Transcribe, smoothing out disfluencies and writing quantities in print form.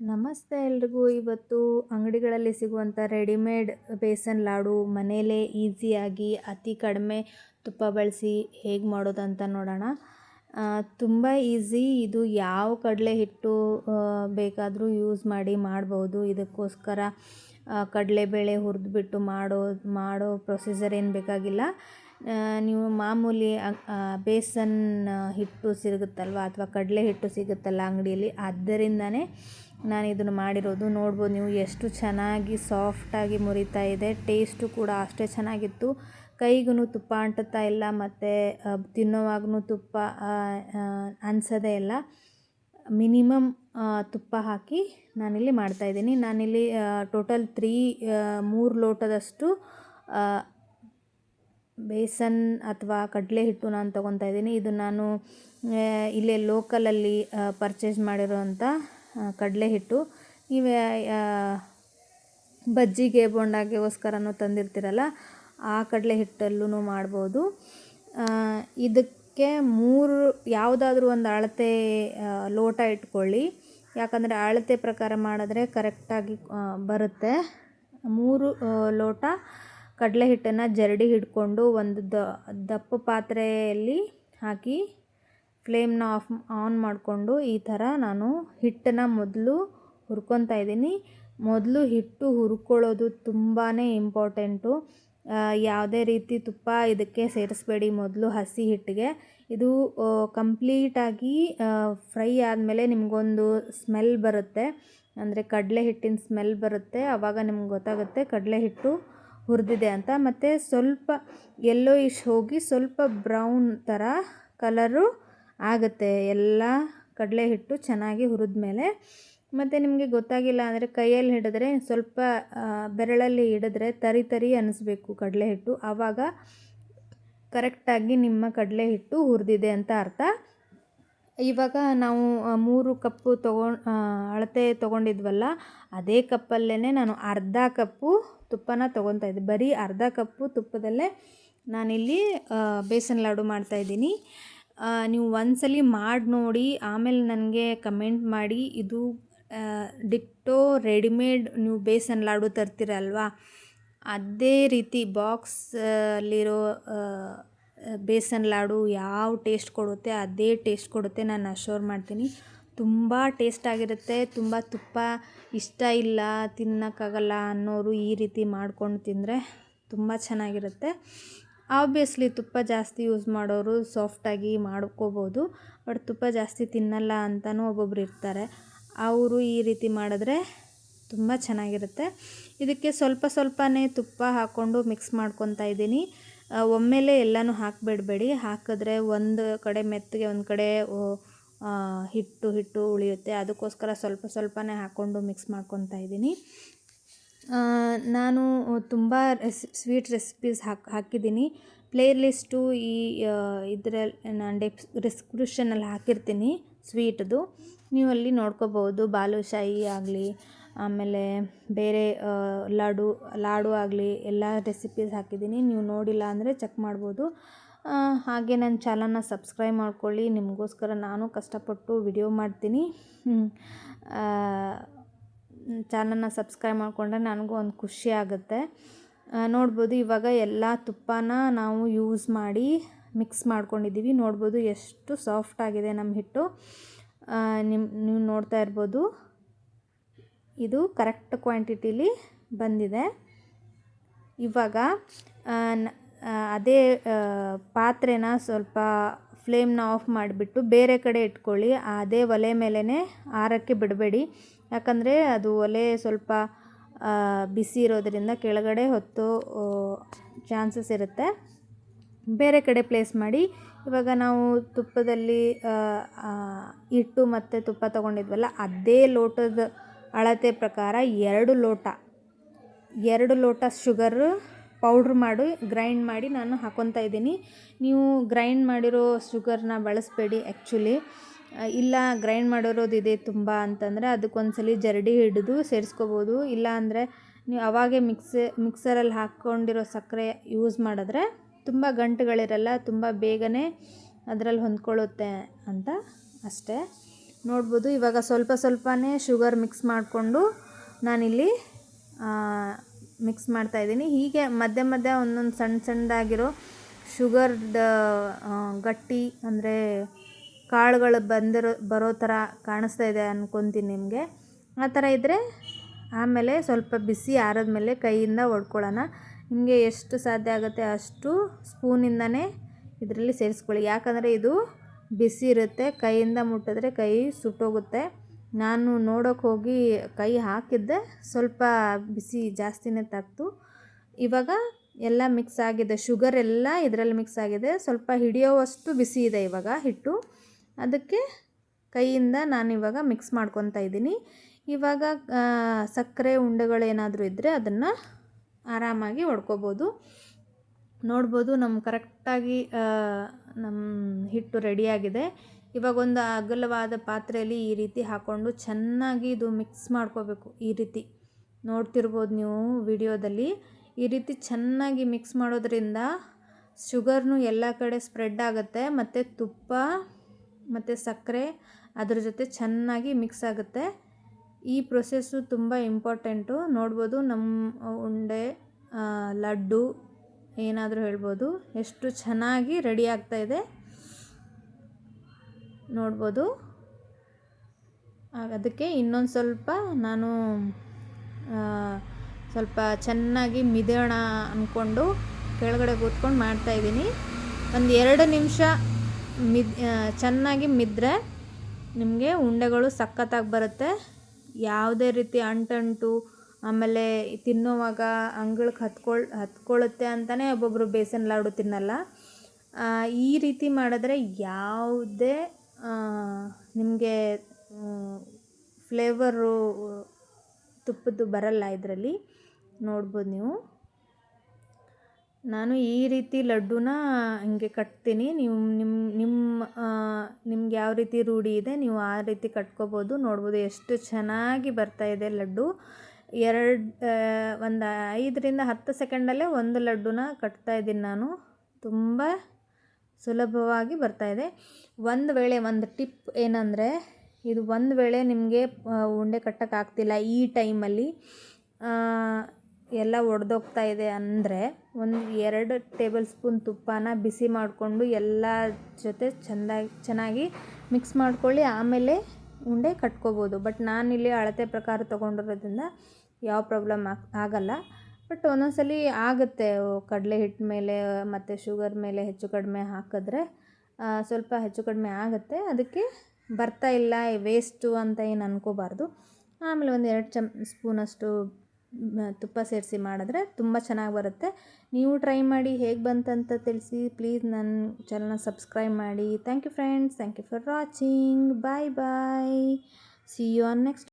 ನಮಸ್ತೆ ಎಲ್ರಿಗೂ. ಇವತ್ತು ಅಂಗಡಿಗಳಲ್ಲಿ ಸಿಗುವಂಥ ರೆಡಿಮೇಡ್ ಬೇಸನ್ ಲಾಡು ಮನೆಯಲ್ಲೇ ಈಸಿಯಾಗಿ ಅತಿ ಕಡಿಮೆ ತುಪ್ಪ ಬಳಸಿ ಹೇಗೆ ಮಾಡೋದಂತ ನೋಡೋಣ. ತುಂಬ ಈಸಿ. ಇದು ಯಾವ ಕಡಲೆ ಹಿಟ್ಟು ಬೇಕಾದರೂ ಯೂಸ್ ಮಾಡಿ ಮಾಡ್ಬೋದು. ಇದಕ್ಕೋಸ್ಕರ ಕಡಲೆಬೇಳೆ ಹುರಿದ್ಬಿಟ್ಟು ಮಾಡೋ ಪ್ರೊಸೀಜರ್ ಏನು ಬೇಕಾಗಿಲ್ಲ. ನೀವು ಮಾಮೂಲಿ ಬೇಸನ್ ಹಿಟ್ಟು ಸಿಗುತ್ತಲ್ವ ಅಥವಾ ಕಡಲೆ ಹಿಟ್ಟು ಸಿಗುತ್ತಲ್ಲ ಅಂಗಡಿಯಲ್ಲಿ, ಅದರಿಂದನೇ ನಾನು ಇದನ್ನು ಮಾಡಿರೋದು. ನೋಡ್ಬೋದು ನೀವು ಎಷ್ಟು ಚೆನ್ನಾಗಿ ಸಾಫ್ಟಾಗಿ ಮುರಿತಾ ಇದೆ. ಟೇಸ್ಟು ಕೂಡ ಅಷ್ಟೇ ಚೆನ್ನಾಗಿತ್ತು. ಕೈಗೂ ತುಪ್ಪ ಅಂಟುತ್ತಾ ಇಲ್ಲ ಮತ್ತು ತಿನ್ನೋವಾಗೂ ತುಪ್ಪ ಅನಿಸೋದೇ ಇಲ್ಲ. ಮಿನಿಮಮ್ ತುಪ್ಪ ಹಾಕಿ ನಾನಿಲ್ಲಿ ಮಾಡ್ತಾಯಿದ್ದೀನಿ. ನಾನಿಲ್ಲಿ ಟೋಟಲ್ 3 ಲೋಟದಷ್ಟು ಬೇಸನ್ ಅಥವಾ ಕಡಲೆ ಹಿಟ್ಟು ನಾನು ತೊಗೊತಾ ಇದ್ದೀನಿ. ಇದು ನಾನು ಇಲ್ಲೇ ಲೋಕಲಲ್ಲಿ ಪರ್ಚೇಸ್ ಮಾಡಿರೋವಂಥ ಕಡಲೆ ಹಿಟ್ಟು. ನೀವೇ ಬಜ್ಜಿಗೆ ಬೋಂಡಾಗೆಗೋಸ್ಕರನೂ ತಂದಿರ್ತೀರಲ್ಲ, ಆ ಕಡಲೆ ಹಿಟ್ಟಲ್ಲೂ ಮಾಡ್ಬೋದು. ಇದಕ್ಕೆ ಯಾವುದಾದ್ರೂ ಒಂದು ಅಳತೆ ಲೋಟ ಇಟ್ಕೊಳ್ಳಿ. ಯಾಕಂದರೆ ಅಳತೆ ಪ್ರಕಾರ ಮಾಡಿದ್ರೆ ಕರೆಕ್ಟಾಗಿ ಬರುತ್ತೆ. 3 ಲೋಟ ಕಡಲೆ ಹಿಟ್ಟನ್ನು ಜರಡಿ ಹಿಡ್ಕೊಂಡು ಒಂದು ದಪ್ಪ ಪಾತ್ರೆಯಲ್ಲಿ ಹಾಕಿ ಫ್ಲೇಮ್ನ ಆನ್ ಮಾಡಿಕೊಂಡು ಈ ಥರ ನಾನು ಹಿಟ್ಟನ್ನು ಮೊದಲು ಹುರ್ಕೊತಾ ಇದ್ದೀನಿ. ಮೊದಲು ಹಿಟ್ಟು ಹುರ್ಕೊಳ್ಳೋದು ತುಂಬಾ ಇಂಪಾರ್ಟೆಂಟು. ಯಾವುದೇ ರೀತಿ ತುಪ್ಪ ಇದಕ್ಕೆ ಸೇರಿಸ್ಬೇಡಿ ಮೊದಲು ಹಸಿ ಹಿಟ್ಟಿಗೆ. ಇದು ಕಂಪ್ಲೀಟಾಗಿ ಫ್ರೈ ಆದಮೇಲೆ ನಿಮಗೊಂದು ಸ್ಮೆಲ್ ಬರುತ್ತೆ, ಅಂದರೆ ಕಡಲೆ ಹಿಟ್ಟಿನ ಸ್ಮೆಲ್ ಬರುತ್ತೆ. ಆವಾಗ ನಿಮ್ಗೆ ಗೊತ್ತಾಗುತ್ತೆ ಕಡಲೆ ಹಿಟ್ಟು ಹುರಿದಿದೆ ಅಂತ. ಮತ್ತು ಸ್ವಲ್ಪ ಯೆಲ್ಲೋಯಿಶ್ ಹೋಗಿ ಸ್ವಲ್ಪ ಬ್ರೌನ್ ಥರ ಕಲರು ಆಗುತ್ತೆ ಎಲ್ಲ ಕಡಲೆ ಹಿಟ್ಟು ಚೆನ್ನಾಗಿ ಹುರಿದ್ಮೇಲೆ. ಮತ್ತು ನಿಮಗೆ ಗೊತ್ತಾಗಿಲ್ಲ ಅಂದರೆ ಕೈಯಲ್ಲಿ ಹಿಡಿದ್ರೆ ಸ್ವಲ್ಪ ಬೆರಳಲ್ಲಿ ಹಿಡಿದ್ರೆ ತರಿ ಅನ್ನಿಸ್ಬೇಕು ಕಡಲೆ ಹಿಟ್ಟು. ಆವಾಗ ಕರೆಕ್ಟಾಗಿ ನಿಮ್ಮ ಕಡಲೆ ಹಿಟ್ಟು ಹುರಿದಿದೆ ಅಂತ ಅರ್ಥ. ಇವಾಗ ನಾವು 3 ಕಪ್ಪು ಅಳತೆ ತೊಗೊಂಡಿದ್ವಲ್ಲ, ಅದೇ ಕಪ್ಪಲ್ಲೇ ನಾನು ಅರ್ಧ ಕಪ್ಪು ತುಪ್ಪನ ತೊಗೊತಾ ಇದ್ದೆ. ಬರೀ ಅರ್ಧ ಕಪ್ಪು ತುಪ್ಪದಲ್ಲೇ ನಾನಿಲ್ಲಿ ಬೇಸನ್ ಲಾಡು ಮಾಡ್ತಾಯಿದ್ದೀನಿ. ನೀವು ಒಂದ್ಸಲಿ ಮಾಡಿ ನೋಡಿ, ಆಮೇಲೆ ನನಗೆ ಕಮೆಂಟ್ ಮಾಡಿ. ಇದು ಡಿಕ್ಟೋ ರೆಡಿಮೇಡ್ ನೀವು ಬೇಸನ್ ಲಾಡು ತರ್ತೀರಲ್ವ, ಅದೇ ರೀತಿ ಬಾಕ್ಸಲ್ಲಿರೋ ಬೇಸನ್ ಲಾಡು ಯಾವ ಟೇಸ್ಟ್ ಕೊಡುತ್ತೆ ಅದೇ ಟೇಸ್ಟ್ ಕೊಡುತ್ತೆ, ನಾನು ಅಶ್ಯೂರ್ ಮಾಡ್ತೀನಿ. ತುಂಬ ಟೇಸ್ಟಾಗಿರುತ್ತೆ. ತುಂಬ ತುಪ್ಪ ಇಷ್ಟ ಇಲ್ಲ, ತಿನ್ನೋಕ್ಕಾಗಲ್ಲ ಅನ್ನೋರು ಈ ರೀತಿ ಮಾಡ್ಕೊಂಡು ತಿಂದರೆ ತುಂಬ ಚೆನ್ನಾಗಿರುತ್ತೆ. ಆಬ್ವಿಯಸ್ಲಿ ತುಪ್ಪ ಜಾಸ್ತಿ ಯೂಸ್ ಮಾಡೋರು ಸಾಫ್ಟಾಗಿ ಮಾಡ್ಕೋಬೋದು. ಬಟ್ ತುಪ್ಪ ಜಾಸ್ತಿ ತಿನ್ನಲ್ಲ ಅಂತಲೂ ಒಬ್ಬೊಬ್ರು ಇರ್ತಾರೆ. ಅವರು ಈ ರೀತಿ ಮಾಡಿದ್ರೆ ತುಂಬ ಚೆನ್ನಾಗಿರುತ್ತೆ. ಇದಕ್ಕೆ ಸ್ವಲ್ಪನೇ ತುಪ್ಪ ಹಾಕ್ಕೊಂಡು ಮಿಕ್ಸ್ ಮಾಡ್ಕೊತಾ ಇದ್ದೀನಿ. ಒಮ್ಮೆಲೇ ಎಲ್ಲನೂ ಹಾಕಿಬಿಡಬೇಡಿ. ಹಾಕಿದ್ರೆ ಒಂದು ಕಡೆ ಮೆತ್ತಗೆ, ಒಂದು ಕಡೆ ಹಿಟ್ಟು ಉಳಿಯುತ್ತೆ. ಅದಕ್ಕೋಸ್ಕರ ಸ್ವಲ್ಪನೇ ಹಾಕ್ಕೊಂಡು ಮಿಕ್ಸ್ ಮಾಡ್ಕೊತಾ ಇದ್ದೀನಿ. ನಾನು ತುಂಬ ಸ್ವೀಟ್ ರೆಸಿಪೀಸ್ ಹಾಕಿದ್ದೀನಿ. ಪ್ಲೇ ಲಿಸ್ಟು ಇದರಲ್ಲಿ ನಾನು ಡಿಸ್ಕ್ರಿಪ್ಷನಲ್ಲಿ ಹಾಕಿರ್ತೀನಿ ಸ್ವೀಟ್ದು, ನೀವು ಅಲ್ಲಿ ನೋಡ್ಕೋಬೋದು. ಬಾಲುಶಾಹಿ ಆಗಲಿ, ಆಮೇಲೆ ಬೇರೆ ಲಾಡು ಆಗಲಿ, ಎಲ್ಲ ರೆಸಿಪೀಸ್ ಹಾಕಿದ್ದೀನಿ. ನೀವು ನೋಡಿಲ್ಲ ಅಂದರೆ ಚೆಕ್ ಮಾಡ್ಬೋದು. ಹಾಗೆ ನನ್ನ ಚಾನಲ್ನ ಸಬ್ಸ್ಕ್ರೈಬ್ ಮಾಡ್ಕೊಳ್ಳಿ. ನಿಮಗೋಸ್ಕರ ನಾನು ಕಷ್ಟಪಟ್ಟು ವಿಡಿಯೋ ಮಾಡ್ತೀನಿ. ಚಾನಲ್ನ ಸಬ್ಸ್ಕ್ರೈಬ್ ಮಾಡಿಕೊಂಡ್ರೆ ನನಗೂ ಒಂದು ಖುಷಿ ಆಗುತ್ತೆ. ನೋಡ್ಬೋದು ಇವಾಗ ಎಲ್ಲ ತುಪ್ಪನ ನಾವು ಯೂಸ್ ಮಾಡಿ ಮಿಕ್ಸ್ ಮಾಡ್ಕೊಂಡಿದ್ದೀವಿ. ನೋಡ್ಬೋದು ಎಷ್ಟು ಸಾಫ್ಟಾಗಿದೆ ನಮ್ಮ ಹಿಟ್ಟು. ನೀವು ನೋಡ್ತಾ ಇರ್ಬೋದು, ಇದು ಕರೆಕ್ಟ್ ಕ್ವಾಂಟಿಟಿಲಿ ಬಂದಿದೆ. ಇವಾಗ ಅದೇ ಪಾತ್ರೆನ ಸ್ವಲ್ಪ ಫ್ಲೇಮ್ನ ಆಫ್ ಮಾಡಿಬಿಟ್ಟು ಬೇರೆ ಕಡೆ ಇಟ್ಕೊಳ್ಳಿ. ಅದೇ ಒಲೆ ಮೇಲೇ ಆರಕ್ಕೆ ಬಿಡಬೇಡಿ. ಯಾಕಂದರೆ ಅದು ಒಲೆ ಸ್ವಲ್ಪ ಬಿಸಿ ಇರೋದರಿಂದ ಕೆಳಗಡೆ ಹೊತ್ತೋ ಚಾನ್ಸಸ್ ಇರುತ್ತೆ. ಬೇರೆ ಕಡೆ ಪ್ಲೇಸ್ ಮಾಡಿ. ಇವಾಗ ನಾವು ತುಪ್ಪದಲ್ಲಿ ಹಿಟ್ಟು ಮತ್ತು ತುಪ್ಪ ತೊಗೊಂಡಿದ್ವಲ್ಲ, ಅದೇ ಲೋಟದ ಅಳತೆ ಪ್ರಕಾರ 2 ಲೋಟ ಶುಗರ್ ಪೌಡ್ರ್ ಗ್ರೈಂಡ್ ಮಾಡಿ ನಾನು ಹಾಕ್ಕೊತಾ ಇದ್ದೀನಿ. ನೀವು ಗ್ರೈಂಡ್ ಮಾಡಿರೋ ಶುಗರ್ನ ಬಳಸಬೇಡಿ. ಆ್ಯಕ್ಚುಲಿ ಇಲ್ಲ ಗ್ರೈಂಡ್ ಮಾಡಿರೋದಿದೆ ತುಂಬ ಅಂತಂದರೆ ಅದಕ್ಕೊಂದ್ಸಲಿ ಜರಡಿ ಹಿಡಿದು ಸೇರಿಸ್ಕೋಬೋದು. ಇಲ್ಲ ಅಂದರೆ ನೀವು ಅವಾಗೇ ಮಿಕ್ಸರಲ್ಲಿ ಹಾಕ್ಕೊಂಡಿರೋ ಸಕ್ಕರೆ ಯೂಸ್ ಮಾಡಿದ್ರೆ ತುಂಬ ಗಂಟುಗಳಿರಲ್ಲ, ತುಂಬ ಬೇಗನೆ ಅದರಲ್ಲಿ ಹೊಂದ್ಕೊಳ್ಳುತ್ತೆ ಅಂತ ಅಷ್ಟೇ. ನೋಡ್ಬೋದು. ಇವಾಗ ಸ್ವಲ್ಪ ಸ್ವಲ್ಪನೇ ಶುಗರ್ ಮಿಕ್ಸ್ ಮಾಡಿಕೊಂಡು ನಾನಿಲ್ಲಿ ಮಿಕ್ಸ್ ಮಾಡ್ತಾಯಿದ್ದೀನಿ. ಹೀಗೆ ಮಧ್ಯ ಮಧ್ಯ ಒಂದೊಂದು ಸಣ್ಣ ಸಣ್ಣದಾಗಿರೋ ಶುಗರ್ದ ಗಟ್ಟಿ ಅಂದರೆ ಕಾಳುಗಳು ಬರೋ ಥರ ಕಾಣಿಸ್ತಾ ಇದೆ ಅಂದ್ಕೊತೀನಿ ನಿಮಗೆ. ಆ ಥರ ಇದ್ದರೆ ಆಮೇಲೆ ಸ್ವಲ್ಪ ಬಿಸಿ ಆರಿದ್ಮೇಲೆ ಕೈಯಿಂದ ಹೊಡ್ಕೊಳ್ಳೋಣ. ನಿಮಗೆ ಎಷ್ಟು ಸಾಧ್ಯ ಆಗುತ್ತೆ ಅಷ್ಟು ಸ್ಪೂನಿಂದನೇ ಇದರಲ್ಲಿ ಸೇರಿಸ್ಕೊಳ್ಳಿ. ಯಾಕಂದರೆ ಇದು ಬಿಸಿ ಇರುತ್ತೆ, ಕೈಯಿಂದ ಮುಟ್ಟಿದ್ರೆ ಕೈ ಸುಟ್ಟೋಗುತ್ತೆ. ನಾನು ನೋಡೋಕ್ಕೆ ಹೋಗಿ ಕೈ ಹಾಕಿದ್ದೆ, ಸ್ವಲ್ಪ ಬಿಸಿ ಜಾಸ್ತಿನೇ ತಾಗ್ತು. ಇವಾಗ ಎಲ್ಲ ಮಿಕ್ಸ್ ಆಗಿದೆ, ಶುಗರ್ ಎಲ್ಲ ಇದರಲ್ಲಿ ಮಿಕ್ಸ್ ಆಗಿದೆ. ಸ್ವಲ್ಪ ಹಿಡಿಯೋವಷ್ಟು ಬಿಸಿ ಇದೆ ಇವಾಗ ಹಿಟ್ಟು. ಅದಕ್ಕೆ ಕೈಯಿಂದ ನಾನಿವಾಗ ಮಿಕ್ಸ್ ಮಾಡ್ಕೊತಾ ಇದ್ದೀನಿ. ಇವಾಗ ಸಕ್ಕರೆ ಉಂಡೆಗಳೇನಾದರೂ ಇದ್ದರೆ ಅದನ್ನು ಆರಾಮಾಗಿ ಹೊಡ್ಕೊಬೋದು. ನೋಡ್ಬೋದು ನಮ್ಮ ಕರೆಕ್ಟಾಗಿ ನಮ್ಮ ಹಿಟ್ಟು ರೆಡಿಯಾಗಿದೆ. ಇವಾಗ ಒಂದು ಅಗಲವಾದ ಪಾತ್ರೆಯಲ್ಲಿ ಈ ರೀತಿ ಹಾಕ್ಕೊಂಡು ಚೆನ್ನಾಗಿ ಇದು ಮಿಕ್ಸ್ ಮಾಡ್ಕೋಬೇಕು. ಈ ರೀತಿ ನೋಡ್ತಿರ್ಬೋದು ನೀವು ವಿಡಿಯೋದಲ್ಲಿ. ಈ ರೀತಿ ಚೆನ್ನಾಗಿ ಮಿಕ್ಸ್ ಮಾಡೋದ್ರಿಂದ ಶುಗರ್ನು ಎಲ್ಲ ಕಡೆ ಸ್ಪ್ರೆಡ್ ಆಗುತ್ತೆ ಮತ್ತು ತುಪ್ಪ ಮತ್ತು ಸಕ್ಕರೆ ಅದ್ರ ಜೊತೆ ಚೆನ್ನಾಗಿ ಮಿಕ್ಸ್ ಆಗುತ್ತೆ. ಈ ಪ್ರೊಸೆಸ್ಸು ತುಂಬ ಇಂಪಾರ್ಟೆಂಟು. ನೋಡ್ಬೋದು ನಮ್ಮ ಉಂಡೆ ಲಡ್ಡು ಏನಾದರೂ ಹೇಳ್ಬೋದು, ಎಷ್ಟು ಚೆನ್ನಾಗಿ ರೆಡಿ ಆಗ್ತಾಯಿದೆ ನೋಡ್ಬೋದು. ಅದಕ್ಕೆ ಇನ್ನೊಂದು ಸ್ವಲ್ಪ ನಾನು ಸ್ವಲ್ಪ ಚೆನ್ನಾಗಿ ಮಿದೋಣ ಅಂದ್ಕೊಂಡು ಕೆಳಗಡೆ ಕೂತ್ಕೊಂಡು ಮಾಡ್ತಾಯಿದ್ದೀನಿ. ಒಂದು 2 ನಿಮಿಷ ಚೆನ್ನಾಗಿ ಮಿದ್ರೆ ನಿಮಗೆ ಉಂಡೆಗಳು ಸಖತ್ತಾಗಿ ಬರುತ್ತೆ. ಯಾವುದೇ ರೀತಿ ಅಂಟಂಟು ಆಮೇಲೆ ತಿನ್ನೋವಾಗ ಅಂಗಳಕ್ಕೆ ಹತ್ಕೊಳ್ಳುತ್ತೆ ಅಂತಲೇ ಒಬ್ಬೊಬ್ಬರು ಬೇಸನ್ ಲಾಡು ತಿನ್ನಲ್ಲ. ಈ ರೀತಿ ಮಾಡಿದ್ರೆ ಯಾವುದೇ ನಿಮಗೆ ಫ್ಲೇವರು ತುಪ್ಪದ್ದು ಬರಲ್ಲ ಇದರಲ್ಲಿ. ನೋಡ್ಬೋದು ನೀವು. ನಾನು ಈ ರೀತಿ ಲಡ್ಡುನ ಹಿಂಗೆ ಕಟ್ತೀನಿ. ನೀವು ನಿಮ್ಗೆ ಯಾವ ರೀತಿ ರೂಢಿ ಇದೆ ನೀವು ಆ ರೀತಿ ಕಟ್ಕೋಬೋದು. ನೋಡ್ಬೋದು ಎಷ್ಟು ಚೆನ್ನಾಗಿ ಬರ್ತಾಯಿದೆ ಲಡ್ಡು. ಒಂದು 5ರಿಂದ 10 ಸೆಕೆಂಡಲ್ಲೇ ಒಂದು ಲಡ್ಡುನ ಕಟ್ತಾಯಿದ್ದೀನಿ ನಾನು. ತುಂಬ ಸುಲಭವಾಗಿ ಬರ್ತಾಯಿದೆ. ಒಂದು ವೇಳೆ ಒಂದು ಟಿಪ್ ಏನಂದರೆ, ಇದು ಒಂದು ವೇಳೆ ನಿಮಗೆ ಉಂಡೆ ಕಟ್ಟೋಕ್ಕಾಗ್ತಿಲ್ಲ ಈ ಟೈಮಲ್ಲಿ, ಎಲ್ಲ ಒಡೆದೋಗ್ತಾ ಇದೆ ಅಂದರೆ ಒಂದು 2 ಟೇಬಲ್ ಸ್ಪೂನ್ ತುಪ್ಪನ ಬಿಸಿ ಮಾಡಿಕೊಂಡು ಎಲ್ಲ ಜೊತೆ ಚೆನ್ನಾಗಿ ಮಿಕ್ಸ್ ಮಾಡ್ಕೊಳ್ಳಿ. ಆಮೇಲೆ ಉಂಡೆ ಕಟ್ಕೋಬೋದು. ಬಟ್ ನಾನಿಲ್ಲಿ ಅಳತೆ ಪ್ರಕಾರ ತೊಗೊಂಡಿರೋದ್ರಿಂದ ಯಾವ ಪ್ರಾಬ್ಲಮ್ ಆಗಲ್ಲ. ಬಟ್ ಒಂದೊಂದ್ಸಲ ಆಗುತ್ತೆ, ಕಡಲೆ ಹಿಟ್ಟು ಮೇಲೆ ಮತ್ತು ಶುಗರ್ ಮೇಲೆ ಹೆಚ್ಚು ಕಡಿಮೆ ಹಾಕಿದ್ರೆ ಸ್ವಲ್ಪ ಹೆಚ್ಚು ಕಡಿಮೆ ಆಗುತ್ತೆ. ಅದಕ್ಕೆ ಬರ್ತಾ ಇಲ್ಲ ವೇಸ್ಟು ಅಂತ ಏನು ಅನ್ಕೋಬಾರ್ದು. ಆಮೇಲೆ ಒಂದು 2 ಸ್ಪೂನಷ್ಟು ತುಪ್ಪ ಸೇರಿಸಿ ಮಾಡಿದ್ರೆ ತುಂಬ ಚೆನ್ನಾಗಿ ಬರುತ್ತೆ. ನೀವು ಟ್ರೈ ಮಾಡಿ, ಹೇಗೆ ಬಂತಂತ ತಿಳಿಸಿ. ಪ್ಲೀಸ್ ನನ್ನ ಚಾನಲ್ನ ಸಬ್ಸ್ಕ್ರೈಬ್ ಮಾಡಿ. Thank you friends, thank you for watching. Bye bye. See you on next